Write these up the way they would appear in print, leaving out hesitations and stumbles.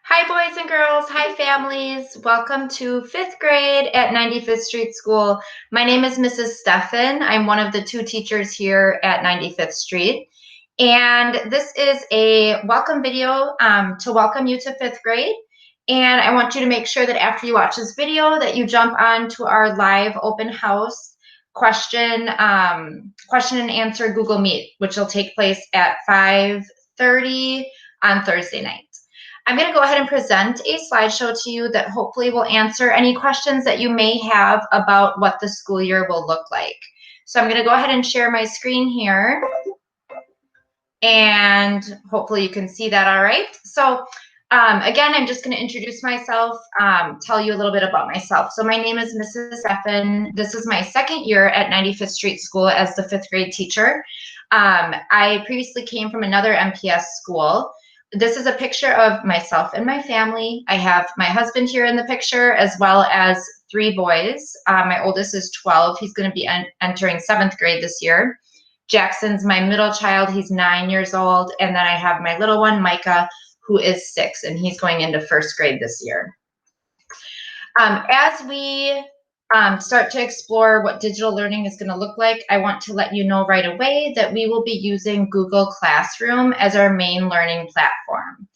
Hi, boys and girls. Hi, families. Welcome to fifth grade at 95th Street School. My name is Mrs. Stephan. I'm one of the two teachers here at 95th Street. And this is a welcome video to welcome you to fifth grade. And I want you to make sure that after you watch this video that you jump on to our live open house question and answer Google Meet, which will take place at 5:30 on Thursday night. I'm going to go ahead and present a slideshow to you that hopefully will answer any questions that you may have about what the school year will look like. So I'm going to go ahead and share my screen here. And hopefully you can see that all right. So again, I'm just going to introduce myself, tell you a little bit about myself. So my name is Mrs. Stephan. This is my second year at 95th Street School as the fifth grade teacher. I previously came from another MPS school. This is a picture of myself and my family. I have my husband here in the picture, as well as three boys. My oldest is 12. He's going to be entering seventh grade this year. Jackson's my middle child. He's 9 years old. And then I have my little one, Micah, who is 6, and he's going into first grade this year. As we start to explore what digital learning is going to look like, I want to let you know right away that we will be using Google Classroom as our main learning platform.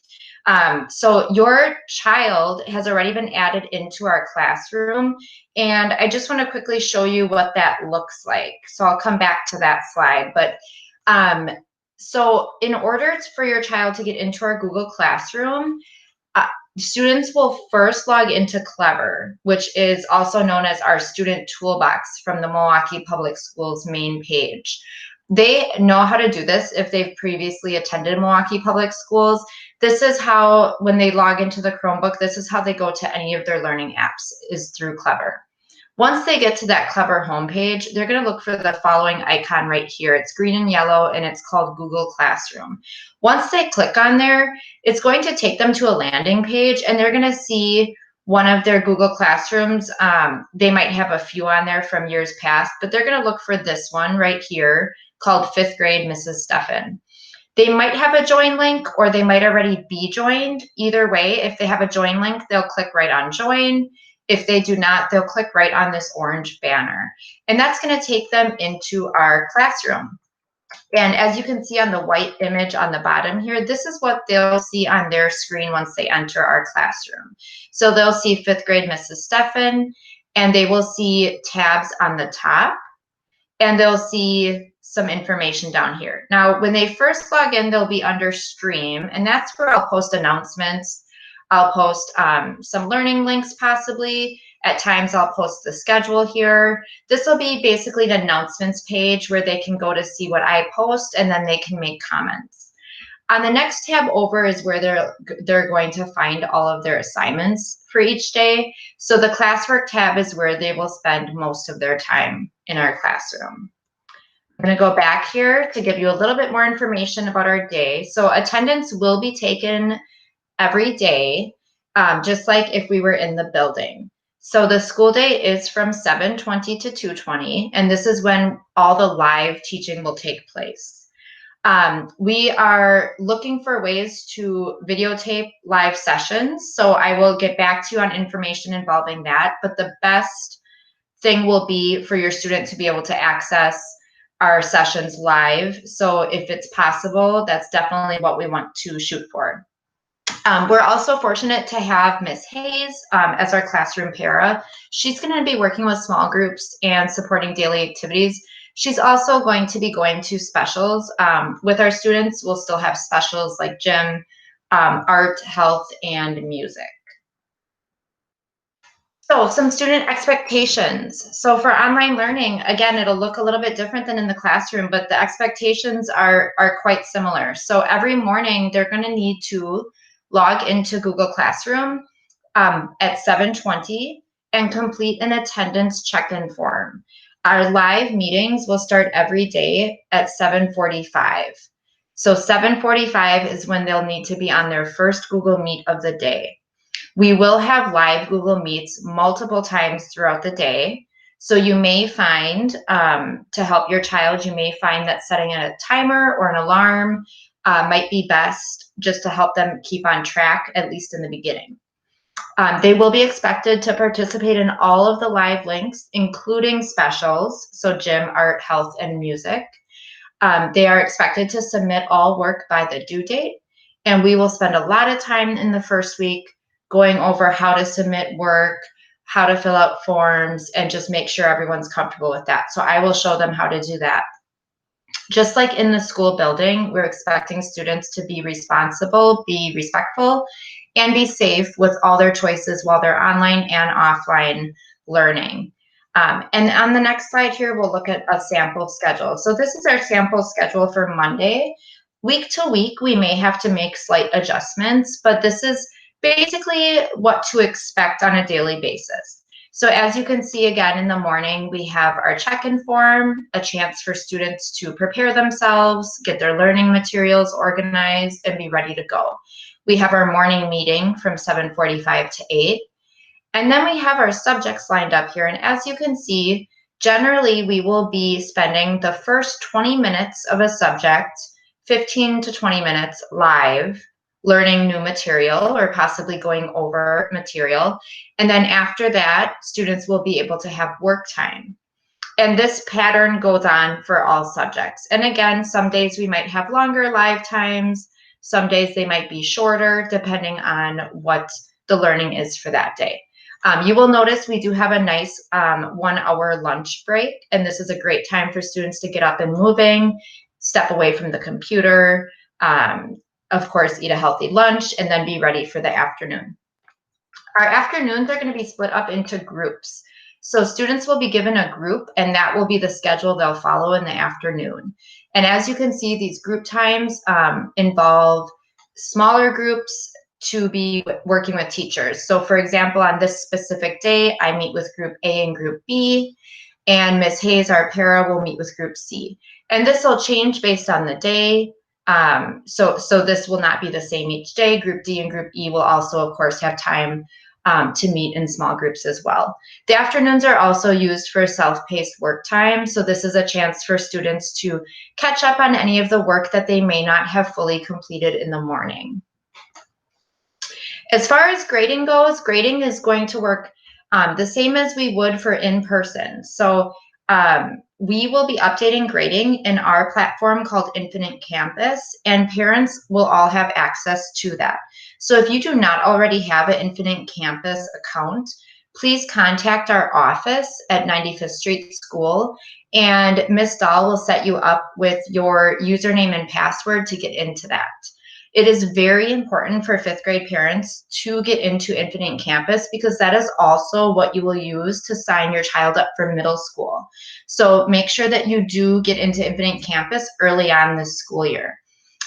So your child has already been added into our classroom, and I just want to quickly show you what that looks like. So I'll come back to that slide, but so in order for your child to get into our Google Classroom, students will first log into Clever, which is also known as our student toolbox from the Milwaukee Public Schools main page. They know how to do this if they've previously attended Milwaukee Public Schools. This is how, when they log into the Chromebook, this is how they go to any of their learning apps, is through Clever. Once they get to that Clever homepage, they're going to look for the following icon right here. It's green and yellow, and it's called Google Classroom. Once they click on there, it's going to take them to a landing page, and they're going to see one of their Google Classrooms. They might have a few on there from years past, but they're going to look for this one right here called Fifth Grade Mrs. Stephan. They might have a join link, or they might already be joined. Either way, if they have a join link, they'll click right on join. If they do not, they'll click right on this orange banner. And that's going to take them into our classroom. And as you can see on the white image on the bottom here, this is what they'll see on their screen once they enter our classroom. So they'll see fifth grade Mrs. Stephan, and they will see tabs on the top, and they'll see some information down here. Now, when they first log in, they'll be under stream, and that's where I'll post announcements. I'll post some learning links possibly. At times I'll post the schedule here. This will be basically an announcements page where they can go to see what I post, and then they can make comments. On the next tab over is where they're going to find all of their assignments for each day. So the classwork tab is where they will spend most of their time in our classroom. I'm going to go back here to give you a little bit more information about our day. So attendance will be taken every day, just like if we were in the building. So the school day is from 7:20 to 2:20, and this is when all the live teaching will take place. We are looking for ways to videotape live sessions, so I will get back to you on information involving that, but the best thing will be for your student to be able to access our sessions live. So if it's possible, that's definitely what we want to shoot for. We're also fortunate to have Miss Hayes as our classroom para. She's going to be working with small groups and supporting daily activities. She's also going to be going to specials. With our students, we'll still have specials like gym, art, health, and music. So some student expectations. So for online learning, again, it'll look a little bit different than in the classroom, but the expectations are quite similar. So every morning, they're going to need to log into Google Classroom at 7:20 and complete an attendance check-in form. Our live meetings will start every day at 7:45. So 7:45 is when they'll need to be on their first Google Meet of the day. We will have live Google Meets multiple times throughout the day. So you may find, to help your child, you may find that setting a timer or an alarm might be best just to help them keep on track, at least in the beginning. They will be expected to participate in all of the live links, including specials, so gym, art, health, and music. They are expected to submit all work by the due date, and we will spend a lot of time in the first week going over how to submit work, how to fill out forms, and just make sure everyone's comfortable with that. So I will show them how to do that. Just like in the school building, we're expecting students to be responsible, be respectful, and be safe with all their choices while they're online and offline learning. And on the next slide here, we'll look at a sample schedule. So this is our sample schedule for Monday. Week to week, we may have to make slight adjustments, but this is basically what to expect on a daily basis. So as you can see, again, in the morning, we have our check-in form, a chance for students to prepare themselves, get their learning materials organized, and be ready to go. We have our morning meeting from 7:45 to 8. And then we have our subjects lined up here. And as you can see, generally, we will be spending the first 20 minutes of a subject, 15 to 20 minutes live, learning new material or possibly going over material. And then after that, students will be able to have work time. And this pattern goes on for all subjects. And again, some days we might have longer live times. Some days they might be shorter, depending on what the learning is for that day. You will notice we do have a nice 1 hour lunch break, and this is a great time for students to get up and moving, step away from the computer, of course, eat a healthy lunch, and then be ready for the afternoon. Our afternoons are going to be split up into groups. So students will be given a group, and that will be the schedule they'll follow in the afternoon. And as you can see, these group times involve smaller groups to be working with teachers. So for example, on this specific day, I meet with group A and group B, and Ms. Hayes, our para, will meet with group C. And this will change based on the day. So this will not be the same each day. Group D and Group E will also, of course, have time to meet in small groups as well. The afternoons are also used for self-paced work time. So this is a chance for students to catch up on any of the work that they may not have fully completed in the morning. As far as grading goes, grading is going to work the same as we would for in-person. So we will be updating grading in our platform called Infinite Campus, and parents will all have access to that. So if you do not already have an Infinite Campus account, please contact our office at 95th Street School, and Ms. Dahl will set you up with your username and password to get into that. It is very important for fifth grade parents to get into Infinite Campus because that is also what you will use to sign your child up for middle school. So make sure that you do get into Infinite Campus early on this school year.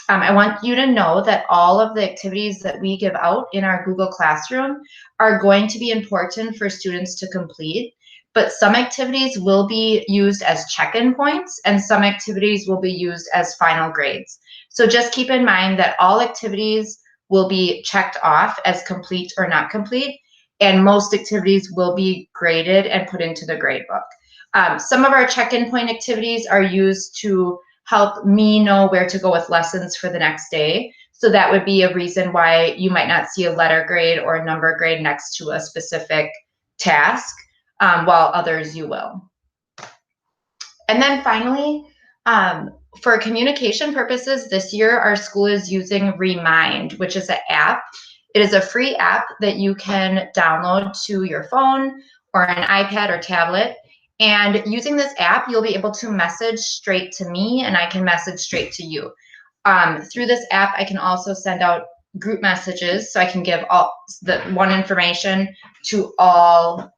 I want you to know that all of the activities that we give out in our Google Classroom are going to be important for students to complete, but some activities will be used as check-in points and some activities will be used as final grades. So just keep in mind that all activities will be checked off as complete or not complete, and most activities will be graded and put into the grade book. Some of our check-in point activities are used to help me know where to go with lessons for the next day. So that would be a reason why you might not see a letter grade or a number grade next to a specific task, while others you will. And then finally, for communication purposes, this year our school is using Remind, which is an app. It is a free app that you can download to your phone or an iPad or tablet. And using this app, you'll be able to message straight to me and I can message straight to you. Through this app, I can also send out group messages so I can give all the one information to all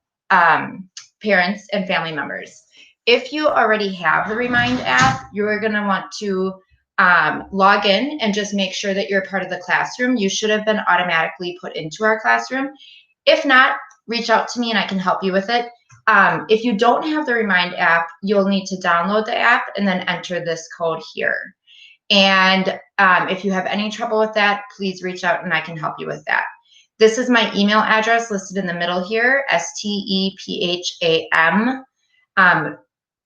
parents and family members. If you already have the Remind app, you're going to want to log in and just make sure that you're part of the classroom. You should have been automatically put into our classroom. If not, reach out to me and I can help you with it. If you don't have the Remind app, you'll need to download the app and then enter this code here. And if you have any trouble with that, please reach out and I can help you with that. This is my email address listed in the middle here, STEPHAM.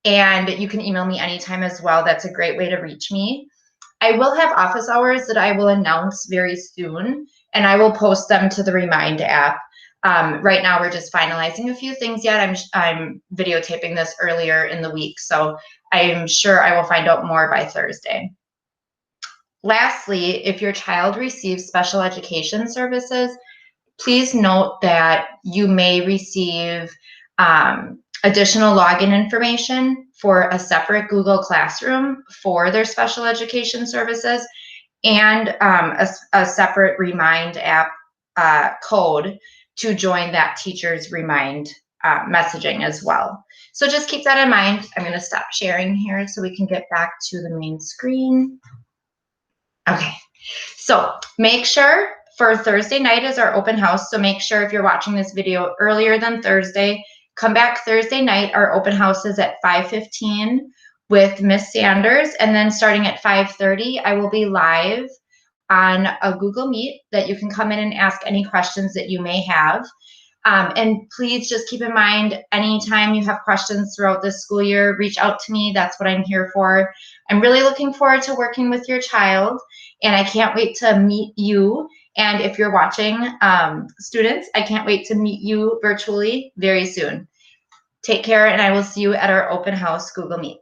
And you can email me anytime as well. That's a great way to reach me. I will have office hours that I will announce very soon, and I will post them to the Remind app. Right now, we're just finalizing a few things yet. I'm videotaping this earlier in the week, so I'm sure I will find out more by Thursday. Lastly, if your child receives special education services, please note that you may receive additional login information for a separate Google Classroom for their special education services, and a separate Remind app code to join that teacher's Remind messaging as well. So just keep that in mind. I'm going to stop sharing here so we can get back to the main screen. Okay, so make sure for Thursday night is our open house. So make sure if you're watching this video earlier than Thursday, come back Thursday night. Our open house is at 5:15 with Miss Sanders. And then starting at 5:30, I will be live on a Google Meet that you can come in and ask any questions that you may have. And please just keep in mind, anytime you have questions throughout this school year, reach out to me. That's what I'm here for. I'm really looking forward to working with your child, and I can't wait to meet you. And if you're watching, students, I can't wait to meet you virtually very soon. Take care, and I will see you at our open house Google Meet.